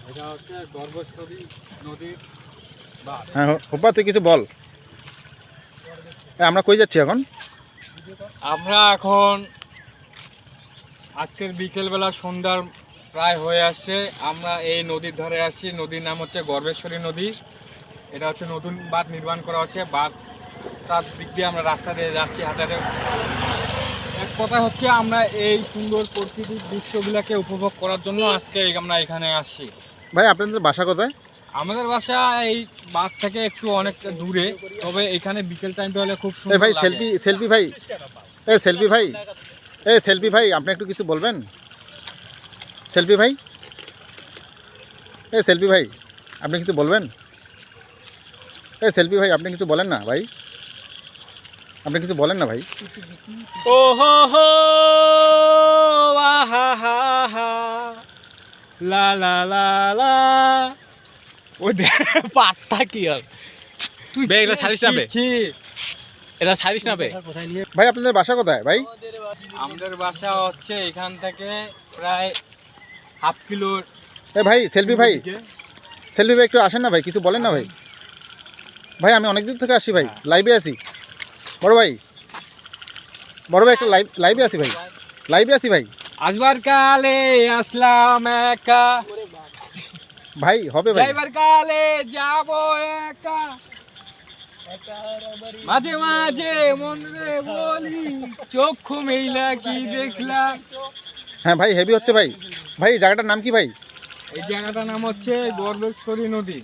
এটা হচ্ছে গর্ভেশ্বরী নদীর বাঁধ। হ্যাঁ হোপা তুই কিছু বল। আমরা কই যাচ্ছি এখন? আমরা এখন আজকের বিকেলবেলা সন্ধ্যার প্রায় হয়ে আসছে, আমরা এই নদীর ধারে আসছি। নদীর নাম হচ্ছে গর্ভেশ্বরী নদী। এটা হচ্ছে নতুন বাঁধ নির্মাণ করা হচ্ছে। বাঁধ তার দিক দিয়ে আমরা রাস্তা দিয়ে যাচ্ছি হাঁটে। এক কথা হচ্ছে আমরা এই সুন্দর প্রকৃতির দৃশ্যগুলোকে উপভোগ করার জন্য আজকে আমরা এখানে আসছি। ভাই আপনাদের বাসা কোথায়? আমাদের বাসা এই বাঁধ থেকে একটু অনেকটা দূরে, তবে এখানে বিকেল টাইমটা হলে খুব সুন্দর ভাই লাগে। সেলফি ভাই, সেলফি ভাই আপনি একটু কিছু বলবেন? সেলফি ভাই, সেলফি ভাই আপনি কিছু বলবেন? সেলফি ভাই আপনি কিছু বলেন না ভাই, আপনি কিছু বলেন না ভাই। ও হো হো হা হা হা লা লা লা লা। ওই পাটটা কি আর তুই বেগটা ছাড়িস না বে, এটা ছাড়িস না বে। ভাই আপনাদের বাসা কোথায় ভাই? আমাদের বাসা হচ্ছে এখান থেকে প্রায় হাফ কিলো। ভাই সেলফি ভাই একটু আসেন না ভাই, কিছু বলেন না ভাই। ভাই আমি অনেক দূর থেকে আসছি ভাই, লাইভে আছি। বড় ভাই একটা লাইভে আছি ভাই, ভাই। আসবার কালে আসলাম একা, ভাই হবে ভাই। যাইবার কালে যাব একা, মাঝে মাঝে মন রে বলি চক্ষু মেইলা কি দেখলাম। হ্যাঁ ভাই হেভি হচ্ছে ভাই। ভাই জায়গাটার নাম কি ভাই? এই জায়গাটার নাম হচ্ছে গর্ভেশ্বরী নদী।